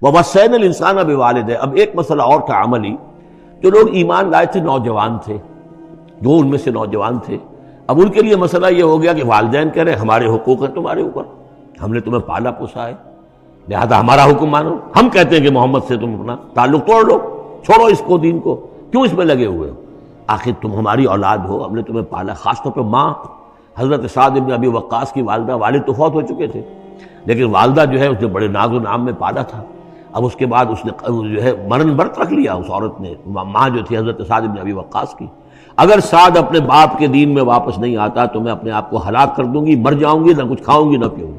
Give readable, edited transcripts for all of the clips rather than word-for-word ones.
وَوَصَّيْنَا الْإِنسَانَ بِوَالِدَيْهِ۔ اب ایک مسئلہ اور تھا عملی، جو لوگ ایمان لائے تھے نوجوان تھے، جو ان میں سے نوجوان تھے، اب ان کے لیے مسئلہ یہ ہو گیا کہ والدین کہہ رہے ہمارے حقوق ہیں تمہارے اوپر، ہم نے تمہیں پالا پوسا ہے، لہذا ہمارا حکم مانو۔ ہم کہتے ہیں کہ محمد سے تم اپنا تعلق توڑ لو، چھوڑو اس کو، دین کو، کیوں اس میں لگے ہوئے ہو؟ آخر تم ہماری اولاد ہو، ہم نے تمہیں پالا، خاص طور پہ ماں۔ حضرت سعد بن ابی وقاص کی والدہ، والد تو فوت ہو چکے تھے لیکن والدہ جو ہے اس نے بڑے ناز و نام میں پالا تھا۔ اب اس کے بعد اس نے جو ہے مرن برت رکھ لیا اس عورت نے، ماں جو تھی حضرت سعد بن ابی وقاص کی۔ اگر سعد اپنے باپ کے دین میں واپس نہیں آتا تو میں اپنے آپ کو ہلاک کر دوں گی، مر جاؤں گی، نہ کچھ کھاؤں گی نہ پیوں گی۔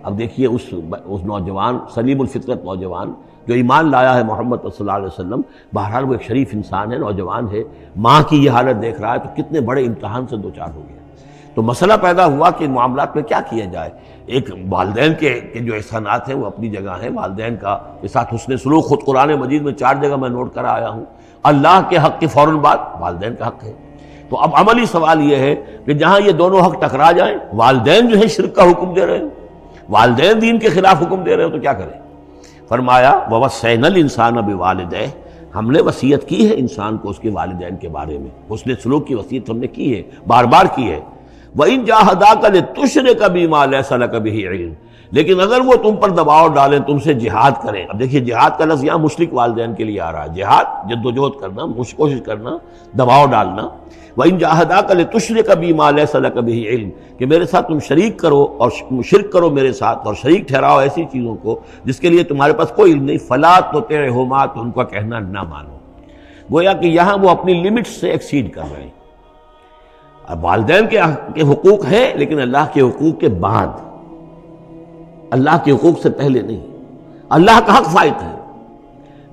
اب دیکھیے اس نوجوان سلیم الفطرت نوجوان جو ایمان لایا ہے محمد صلی اللہ علیہ وسلم، بہرحال وہ ایک شریف انسان ہے، نوجوان ہے، ماں کی یہ حالت دیکھ رہا ہے تو کتنے بڑے امتحان سے دوچار ہو گیا۔ تو مسئلہ پیدا ہوا کہ معاملات میں کیا کیا جائے۔ ایک والدین کے جو احسانات ہیں وہ اپنی جگہ ہیں، والدین کا کے ساتھ حسن سلوک خود قرآن مجید میں 4 جگہ میں نوٹ کرا آیا ہوں۔ اللہ کے حق کے فوراً بعد والدین کا حق ہے۔ تو اب عملی سوال یہ ہے کہ جہاں یہ دونوں حق ٹکرا جائیں، والدین جو ہے شرک کا حکم دے رہے ہیں، والدین دین کے خلاف حکم دے رہے ہو، تو کیا کریں؟ فرمایا وَوَصَّيْنَا الْإِنسَانَ بِوَالِدَيْهِ، ہم نے وصیت کی ہے انسان کو اس کے والدین کے بارے میں، حسن سلوک کی وصیت ہم نے کی ہے، بار بار کی ہے۔ وَإِن جَاهَدَاكَ لِتُشْرِكَ بِمَا لَيْسَ لَكَ بِهِ عِلْمٌ، لیکن اگر وہ تم پر دباؤ ڈالیں، تم سے جہاد کریں۔ اب دیکھیے جہاد کا لفظ یہاں مشرک والدین کے لیے آ رہا ہے، جہاد جدوجہد کرنا، کوشش کرنا، دباؤ ڈالنا۔ وَإِن جَاهَدَاكَ لِتُشْرِكَ بِمَا لَيْسَ لَكَ بِهِ عِلْمٌ، کہ میرے ساتھ تم شریک کرو اور شرک کرو میرے ساتھ، اور شریک ٹھہراؤ ایسی چیزوں کو جس کے لیے تمہارے پاس کوئی علم نہیں، فَلَا تُطِعْهُمَا، تو ان کا کہنا نہ مانو۔ گویا کہ یہاں وہ اپنی لمٹ سے ایکسیڈ کر رہے ہیں۔ اب والدین کے حقوق ہیں لیکن اللہ کے حقوق کے بعد، اللہ کے حقوق سے پہلے نہیں، اللہ کا حق فائق ہے،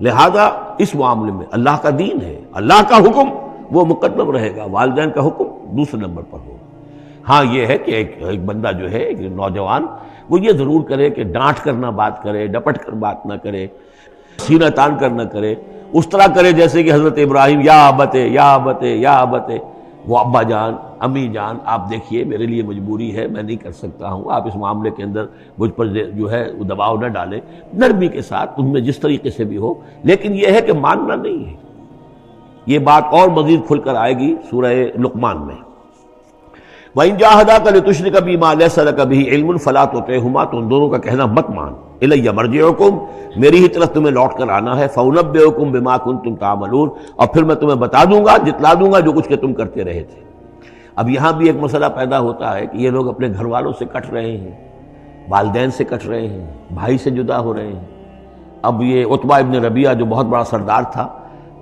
لہذا اس معاملے میں اللہ کا دین ہے، اللہ کا حکم وہ مقدم رہے گا، والدین کا حکم دوسرے نمبر پر ہوگا۔ ہاں یہ ہے کہ ایک بندہ جو ہے، ایک نوجوان، وہ یہ ضرور کرے کہ ڈانٹ کر نہ بات کرے، ڈپٹ کر بات نہ کرے، سینہ تان کر نہ کرے، اس طرح کرے جیسے کہ حضرت ابراہیم یا ابتے یا ابتے یا ابتے، وہ ابا جان، امی جان، آپ دیکھیے میرے لیے مجبوری ہے، میں نہیں کر سکتا ہوں، آپ اس معاملے کے اندر مجھ پر جو ہے دباؤ نہ ڈالیں، نرمی کے ساتھ ان میں جس طریقے سے بھی ہو، لیکن یہ ہے کہ ماننا نہیں ہے۔ یہ بات اور مزید کھل کر آئے گی سورہ لقمان میں۔ وَإِن جَاهَدَاكَ لِتُشْرِكَ بِمَا لَيْسَ لَكَ بِهِ عِلْمٌ فَلَا تُطِعْهُمَا، تو ان دونوں کا کہنا مت مان۔ إِلَيَّ مَرْجِعُكُمْ، میری ہی طرف تمہیں لوٹ کر آنا ہے، فَأُنَبِّئُكُم بِمَا كُنتُمْ تَعْمَلُونَ، اور پھر میں تمہیں بتا دوں گا، جتلا دوں گا جو کچھ کہ تم کرتے رہے تھے۔ اب یہاں بھی ایک مسئلہ پیدا ہوتا ہے کہ یہ لوگ اپنے گھر والوں سے کٹ رہے ہیں، والدین سے کٹ رہے ہیں، بھائی سے جدا ہو رہے ہیں۔ اب یہ عتبہ ابن ربیعہ جو بہت بڑا سردار تھا،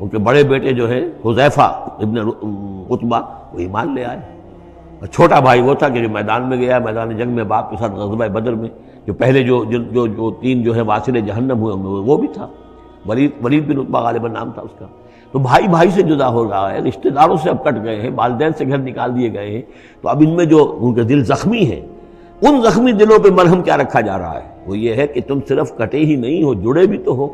ان کے بڑے بیٹے جو ہیں حذیفہ ابن عتبہ، وہ ایمان لے آئے، اور چھوٹا بھائی وہ تھا کہ جو میدان میں گیا، میدان جنگ میں باپ کے ساتھ غزوہ بدر میں، جو پہلے جو 3 جو ہے واصل جہنم ہوئے وہ بھی تھا، ولید بن عتبہ غالباً نام تھا اس کا۔ تو بھائی سے جدا ہو رہا ہے، رشتہ داروں سے اب کٹ گئے ہیں، والدین سے گھر نکال دیے گئے ہیں، تو اب ان میں جو ان کے دل زخمی ہیں، ان زخمی دلوں پہ مرہم کیا رکھا جا رہا ہے؟ وہ یہ ہے کہ تم صرف کٹے ہی نہیں ہو، جڑے بھی تو ہو۔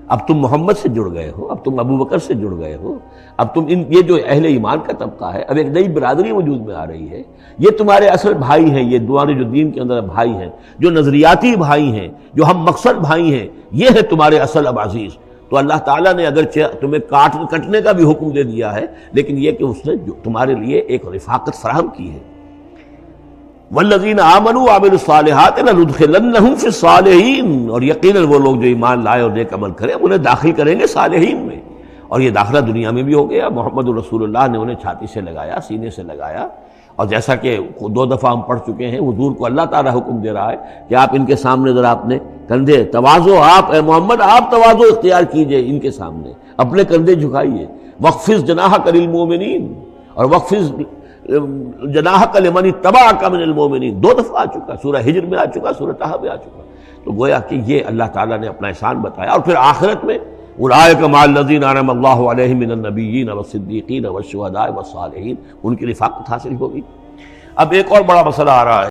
اب تم محمد سے جڑ گئے ہو، اب تم ابو بکر سے جڑ گئے ہو، اب تم یہ جو اہل ایمان کا طبقہ ہے، اب ایک نئی برادری وجود میں آ رہی ہے، یہ تمہارے اصل بھائی ہیں، یہ تمہارے جو دین کے اندر بھائی ہیں، جو نظریاتی بھائی ہیں، جو ہم مقصد بھائی ہیں، یہ ہے تمہارے اصل اب عزیز۔ تو اللہ تعالیٰ نے اگرچہ تمہیں کٹنے کا بھی حکم دے دیا ہے، لیکن یہ کہ اس نے تمہارے لیے ایک رفاقت فراہم کی ہے۔ والذین آمنوا وعملوا الصالحات لندخلنہم فی الصالحین، اور یقیناً وہ لوگ جو ایمان لائے اور نیک عمل کریں انہیں داخل کریں گے صالحین میں، اور یہ داخلہ دنیا میں بھی ہو گیا۔ محمد رسول اللہ نے انہیں چھاتی سے لگایا، سینے سے لگایا، اور جیسا کہ 2 دفعہ ہم پڑھ چکے ہیں، حضور کو اللہ تعالیٰ حکم دے رہا ہے کہ آپ ان کے سامنے ذرا اپنے کندھے تواضع، آپ اے محمد آپ تواضع اختیار کیجئے ان کے سامنے، اپنے کندھے جھکائیے۔ وَاخْفِضْ جَنَاحَكَ لِلْمُؤْمِنِينَ، اور وَاخْفِضْ جناحک لمن اتبعک من المؤمنین 2 دفعہ آ چکا، سورہ ہجر میں آ چکا، سورہ طہ میں آ چکا۔ تو گویا کہ یہ اللہ تعالیٰ نے اپنا احسان بتایا، اور پھر آخرت میں اولئک مع الذین انعم اللہ علیہم من النبیین والصدیقین والشہداء والصالحین، ان کی رفاقت حاصل ہوگی۔ اب ایک اور بڑا مسئلہ آ رہا ہے۔